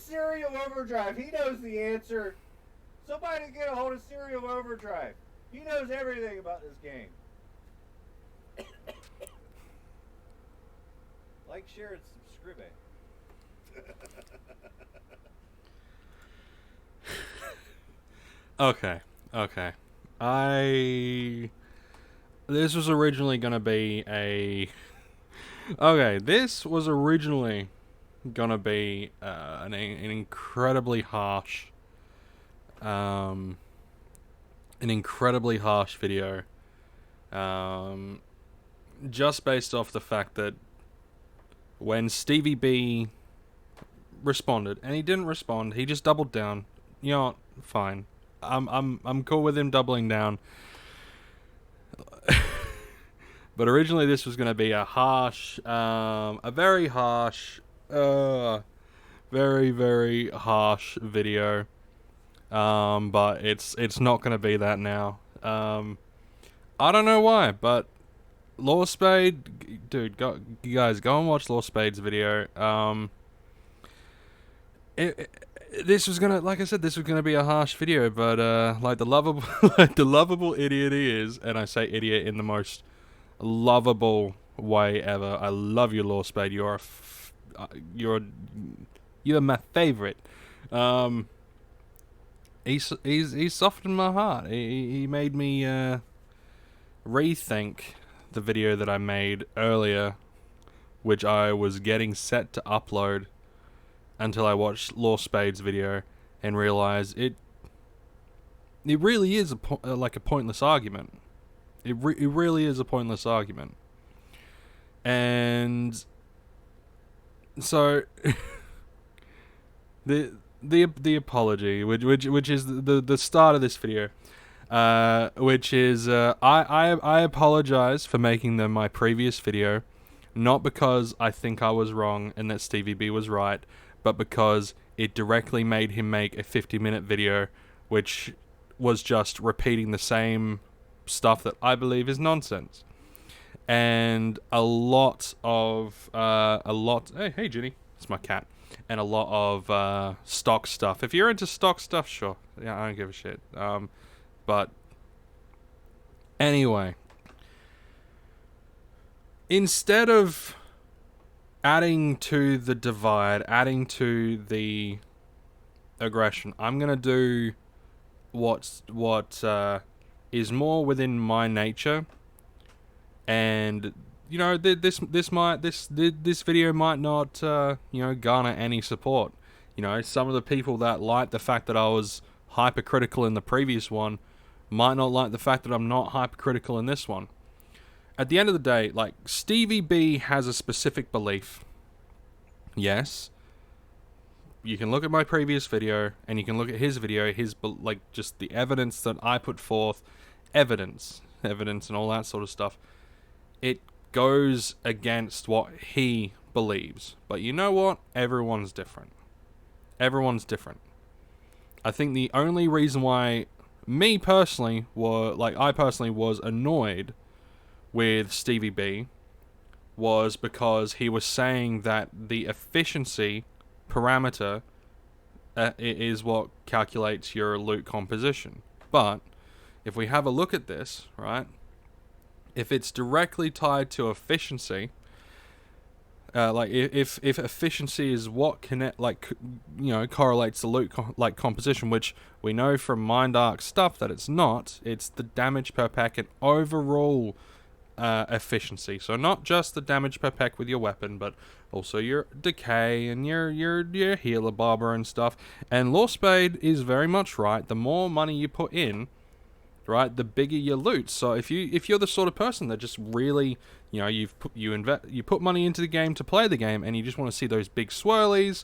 Serial Overdrive. He knows the answer. Somebody get a hold of Serial Overdrive. He knows everything about this game. Like, share, and subscribe. Okay. This was originally gonna be a... Okay, this was originally gonna be an incredibly harsh... an incredibly harsh video. Just based off the fact that when StevieB responded, and he didn't respond, he just doubled down. You know what? Fine. I'm cool with him doubling down. But originally this was going to be a harsh, a very harsh, very, very harsh video. But it's not going to be that now. I don't know why, but Lorespade, dude, you guys go and watch Lorespade's video. This was gonna, like I said, this was gonna be a harsh video, but like the lovable idiot he is, and I say idiot in the most lovable way ever. I love you, Lorespade. You're my favorite. He's softened my heart. He made me rethink the video that I made earlier, which I was getting set to upload, until I watched Lorespade's video and realized it really is like a pointless argument. It really is a pointless argument. And so the apology, which is the start of this video, which is I apologize for making my previous video, not because I think I was wrong and that StevieB was right, but because it directly made him make a 50-minute video, which was just repeating the same stuff that I believe is nonsense. And a lot... Hey, Ginny. It's my cat. And a lot of stock stuff. If you're into stock stuff, sure. Yeah, I don't give a shit. But anyway, instead of adding to the divide, adding to the aggression, I'm gonna do what is more within my nature, and you know, this video might not garner any support. You know, some of the people that like the fact that I was hypercritical in the previous one might not like the fact that I'm not hypercritical in this one. At the end of the day, like, StevieB has a specific belief. Yes. You can look at my previous video, and you can look at his video, just the evidence that I put forth, evidence and all that sort of stuff. It goes against what he believes. But you know what? Everyone's different. I think the only reason why I personally was annoyed with StevieB was because he was saying that the efficiency parameter is what calculates your loot composition. But if we have a look at this, right, if it's directly tied to efficiency, if efficiency is what correlates the loot composition, which we know from Mind-Arc stuff that it's not. It's the damage per pack and overall efficiency. So not just the damage per pack with your weapon, but also your decay and your healer barber and stuff. And Lorespade is very much right. The more money you put in, right, the bigger your loot. So if you're the sort of person that just really, you put money into the game to play the game, and you just want to see those big swirlies,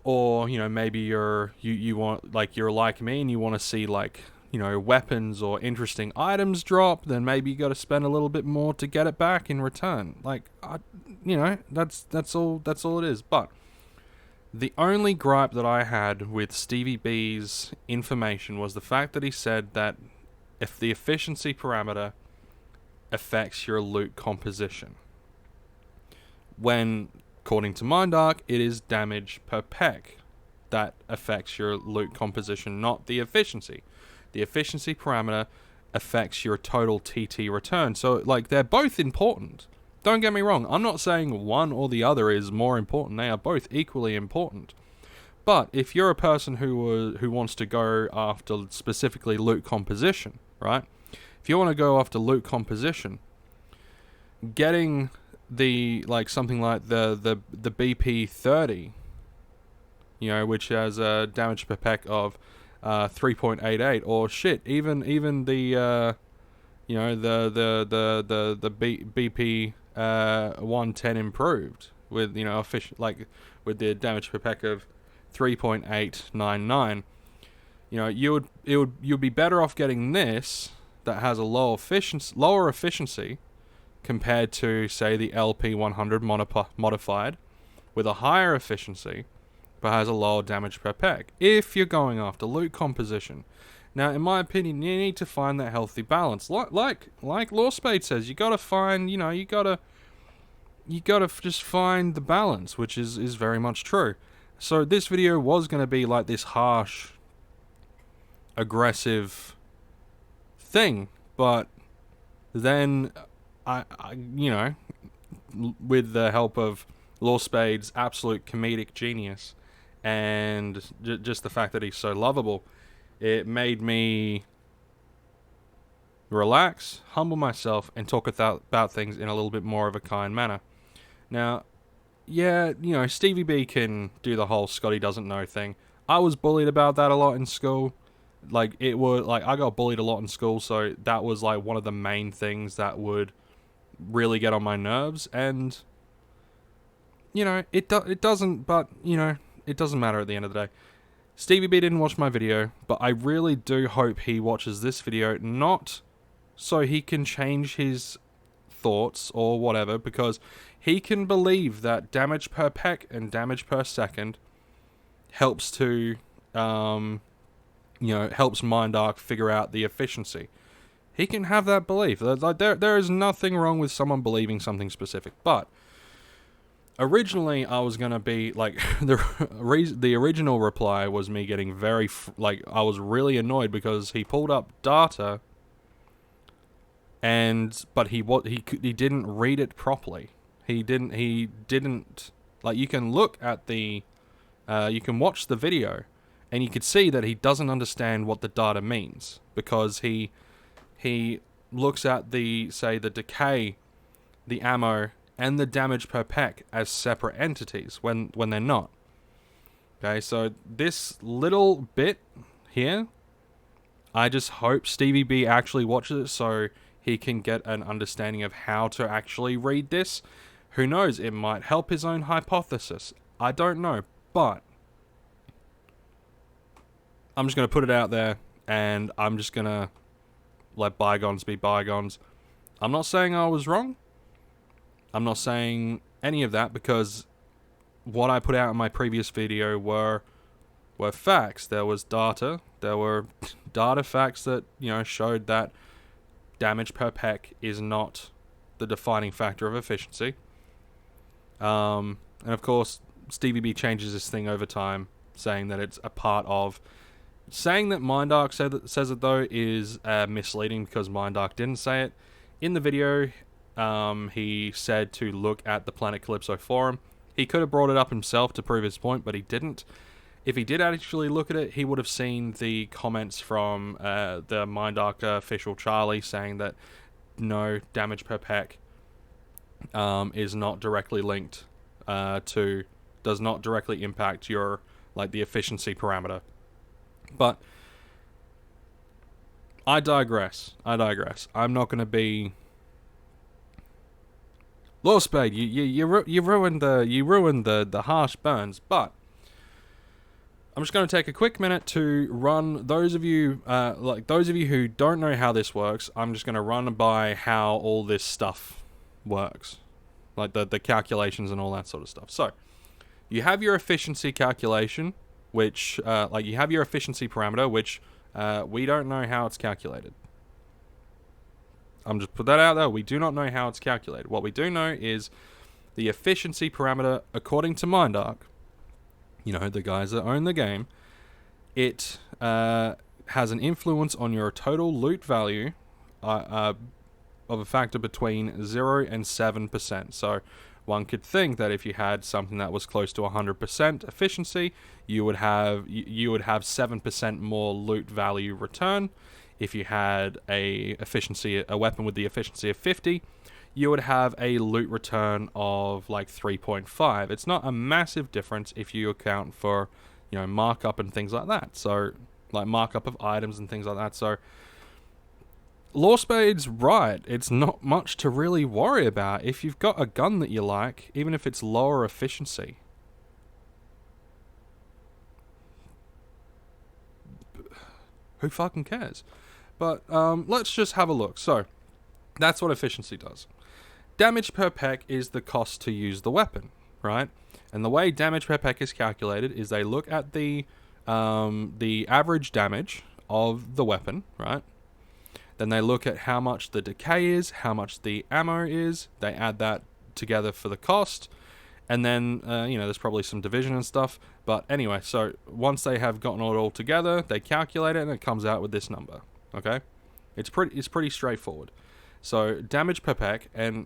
or maybe you're like me and you want to see weapons or interesting items drop, then maybe you got to spend a little bit more to get it back in return. That's all it is. But the only gripe that I had with StevieB's information was the fact that he said that if the efficiency parameter affects your loot composition, when according to Mind-Arc it is damage per pack that affects your loot composition, not the efficiency. The efficiency parameter affects your total TT return. So, like, they're both important. Don't get me wrong. I'm not saying one or the other is more important. They are both equally important. But if you're a person who wants to go after specifically loot composition, right? If you want to go after loot composition, getting the something like the BP 30, which has a damage per peck of 3.88, or shit, even the the BP 110 improved with with the damage per peck of 3.899. You'd be better off getting this that has a lower efficiency compared to, say, the LP 100 modified with a higher efficiency but has a lower damage per peck, if you're going after loot composition. Now, in my opinion, you need to find that healthy balance. Like Lorespade says, you gotta find, you gotta just find the balance, which is very much true. So this video was gonna be like this harsh, aggressive thing, but then I with the help of Lorespade's absolute comedic genius and just the fact that he's so lovable, it made me relax, humble myself, and talk about things in a little bit more of a kind manner. Now, yeah, StevieB can do the whole Scotty doesn't know thing. I was bullied about that a lot in school. I got bullied a lot in school, so that was one of the main things that would really get on my nerves. And it doesn't matter at the end of the day. StevieB didn't watch my video, but I really do hope he watches this video, not so he can change his thoughts or whatever, because he can believe that damage per peck and damage per second helps to helps MindArk figure out the efficiency. He can have that belief. There is nothing wrong with someone believing something specific, but originally I was gonna be the original reply was me getting very I was really annoyed because he pulled up data but he didn't read it properly. He didn't you can look at the you can watch the video and you could see that he doesn't understand what the data means, because he looks at the decay, the ammo, and the damage per peck as separate entities when they're not. Okay, so this little bit here, I just hope StevieB actually watches it so he can get an understanding of how to actually read this. Who knows, it might help his own hypothesis. I don't know, but I'm just going to put it out there, and I'm just going to let bygones be bygones. I'm not saying I was wrong. I'm not saying any of that, because what I put out in my previous video were facts. There was data. There were data facts that, showed that damage per peck is not the defining factor of efficiency. And of course, StevieB changes this thing over time, saying that it's a part of... Saying that MindArk says it, though, is misleading, because MindArk didn't say it. In the video, he said to look at the Planet Calypso forum. He could have brought it up himself to prove his point, but he didn't. If he did actually look at it, he would have seen the comments from the MindArk official Charlie saying that no, damage per peck is not directly linked does not directly impact your, the efficiency parameter. But I digress. I'm not going to be... Lorespade, you ruined the harsh burns, but I'm just going to take a quick minute to run those of you who don't know how this works. I'm just going to run by how all this stuff works, the calculations and all that sort of stuff. So you have your efficiency calculation, which you have your efficiency parameter, which we don't know how it's calculated. I'm just put that out there. We do not know how it's calculated. What we do know is the efficiency parameter, according to MindArk, you know, the guys that own the game, it has an influence on your total loot value of a factor between 0 and 7%. So one could think that if you had something that was close to 100% efficiency, you would have 7% more loot value return. If you had a weapon with the efficiency of 50, you would have a loot return of like 3.5. It's not a massive difference if you account for, you know, markup and things like that. So, like markup of items and things like that. So, Lorespade's right. It's not much to really worry about. If you've got a gun that you like, even if it's lower efficiency, who fucking cares? But let's just have a look. So, that's what efficiency does. Damage per peck is the cost to use the weapon, right? And the way damage per peck is calculated is they look at the average damage of the weapon, right? Then they look at how much the decay is, how much the ammo is. They add that together for the cost. And then, you know, there's probably some division and stuff. But anyway, so once they have gotten it all together, they calculate it and it comes out with this number, okay? It's pretty straightforward. So damage per peck, and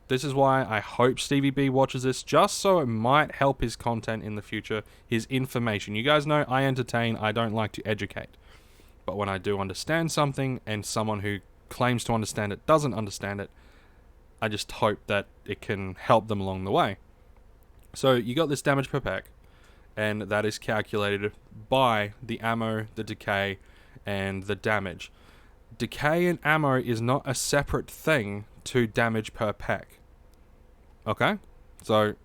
this is why I hope StevieB watches this, just so it might help his content in the future, his information. You guys know I entertain, I don't like to educate. But when I do understand something, and someone who claims to understand it doesn't understand it, I just hope that it can help them along the way. So you got this damage per pack, and that is calculated by the ammo, the decay, and the damage. Decay and ammo is not a separate thing to damage per pack. Okay? So,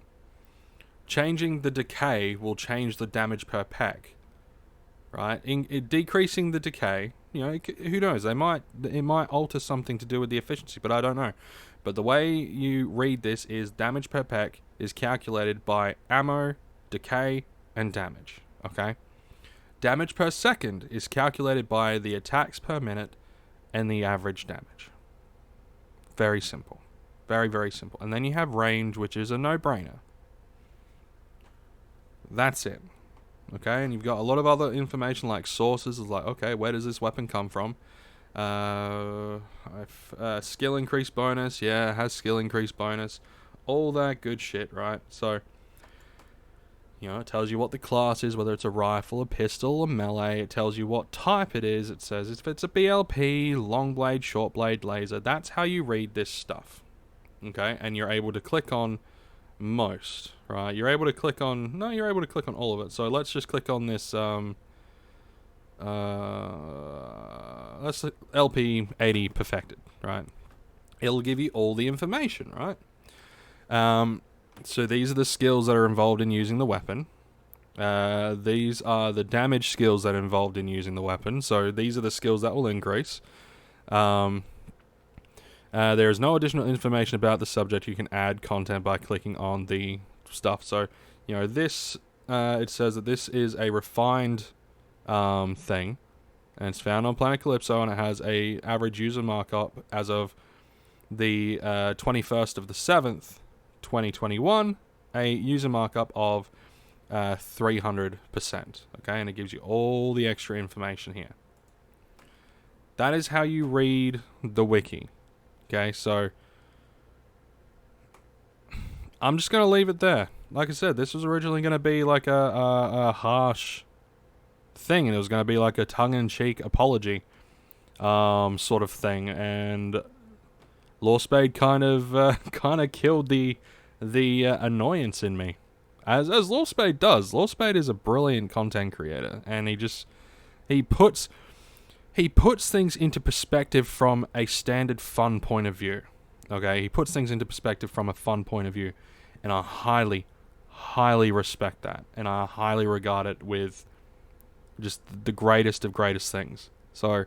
changing the decay will change the damage per pack. Right? Decreasing the decay, you know, who knows? It might alter something to do with the efficiency, but I don't know. But the way you read this is damage per pack is calculated by ammo, decay, and damage. Okay? Damage per second is calculated by the attacks per minute and the average damage. Very simple. Very, very simple. And then you have range, which is a no-brainer. That's it. Okay, and you've got a lot of other information like sources. It's like, okay, where does this weapon come from? Skill increase bonus. Yeah, it has skill increase bonus. All that good shit, right? So, you know, it tells you what the class is, whether it's a rifle, a pistol, a melee. It tells you what type it is. It says if it's a BLP, long blade, short blade, laser. That's how you read this stuff. Okay, and you're able to click on most, right? You're able to click on all of it. So let's just click on this that's LP80 perfected, right? It'll give you all the information, right? So these are the skills that are involved in using the weapon. These are the damage skills that are involved in using the weapon. So these are the skills that will increase. There is no additional information about the subject. You can add content by clicking on the stuff. So, you know, this, it says that this is a refined thing, and it's found on Planet Calypso, and it has a average user markup as of the 21st of the 7th, 2021, a user markup of 300%. Okay, and it gives you all the extra information here. That is how you read the wiki. Okay, so I'm just going to leave it there. Like I said, this was originally going to be like a harsh thing, and it was going to be like a tongue-in-cheek apology sort of thing, and Lorespade kind of killed the annoyance in me, as Lorespade does. Lorespade is a brilliant content creator, and he puts things into perspective from a standard fun point of view. Okay, he puts things into perspective from a fun point of view, and I highly, highly respect that, and I highly regard it with just the greatest of greatest things. So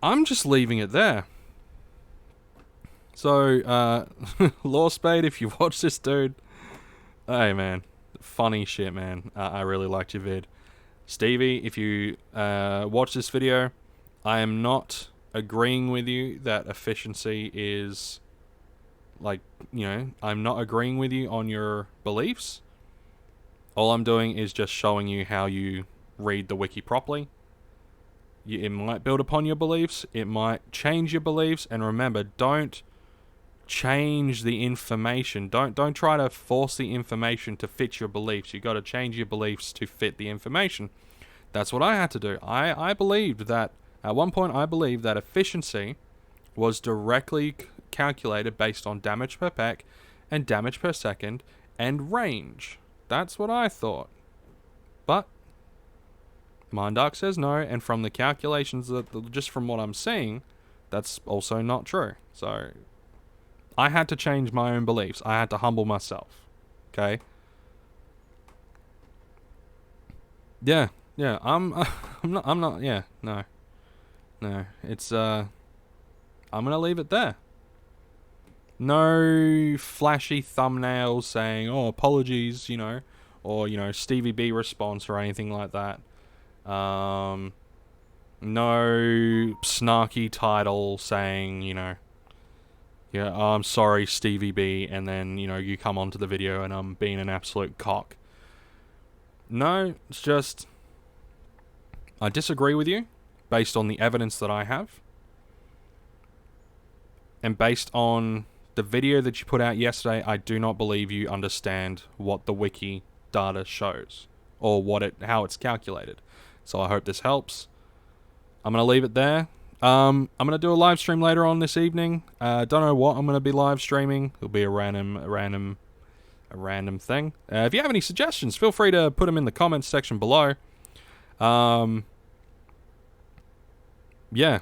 I'm just leaving it there. So, Lorespade, if you watch this, dude, hey man, funny shit, man. I really liked your vid. Stevie, if you watch this video, I am not agreeing with you that efficiency is like, I'm not agreeing with you on your beliefs. All I'm doing is just showing you how you read the wiki properly. It might build upon your beliefs. It might change your beliefs. And remember, don't change the information. Don't try to force the information to fit your beliefs. You got to change your beliefs to fit the information. That's what I had to do. I believed that, at one point I believed that efficiency was directly calculated based on damage per pack and damage per second and range. That's what I thought. But Mindark says no, and from the calculations, just from what I'm seeing, that's also not true. So I had to change my own beliefs. I had to humble myself. Okay? Yeah, I'm not, yeah, no. It's, I'm gonna leave it there. No flashy thumbnails saying, oh, apologies, or, StevieB response or anything like that. No snarky title saying, yeah, oh, I'm sorry, StevieB, and then, you come onto the video and I'm being an absolute cock. No, it's just, I disagree with you based on the evidence that I have. And based on the video that you put out yesterday, I do not believe you understand what the wiki data shows or how it's calculated. So I hope this helps. I'm going to leave it there. I'm going to do a live stream later on this evening. Don't know what I'm going to be live streaming. It'll be a random thing. If you have any suggestions, feel free to put them in the comments section below. Yeah.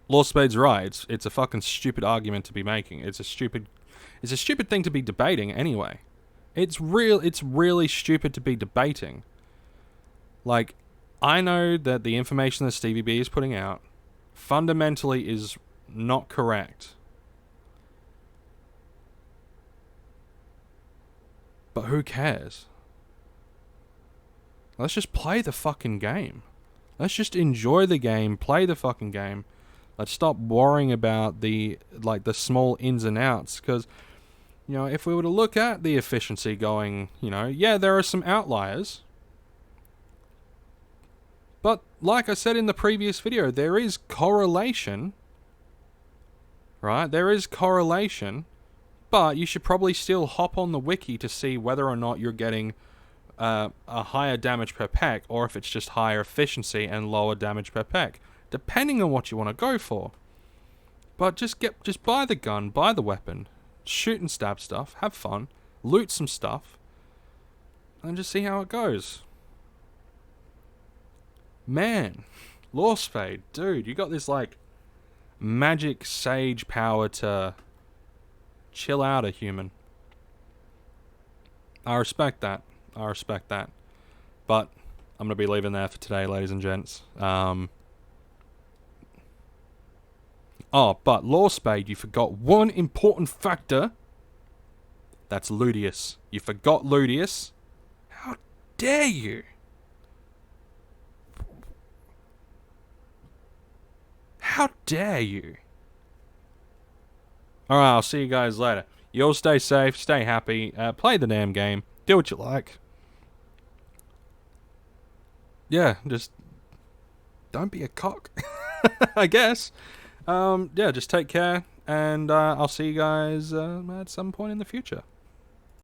Lorespade's right. It's a fucking stupid argument to be making. It's a stupid thing to be debating anyway. It's really stupid to be debating. Like, I know that the information that StevieB is putting out fundamentally is not correct. But who cares? Let's just play the fucking game. Let's just enjoy the game, play the fucking game. Let's stop worrying about the small ins and outs, because, if we were to look at the efficiency going, yeah, there are some outliers. But, like I said in the previous video, there is correlation, right? There is correlation, but you should probably still hop on the wiki to see whether or not you're getting a higher damage per pack, or if it's just higher efficiency and lower damage per pack, depending on what you want to go for. But just buy the gun, buy the weapon, shoot and stab stuff, have fun, loot some stuff, and just see how it goes. Man, Lorespade, dude, you got this magic sage power to chill out a human. I respect that. But I'm going to be leaving there for today, ladies and gents. But Lorespade, you forgot one important factor. That's Ludius. You forgot Ludius. How dare you? How dare you? Alright, I'll see you guys later. You all stay safe, stay happy, play the damn game, do what you like. Yeah, just don't be a cock, I guess. Yeah, just take care, and I'll see you guys at some point in the future.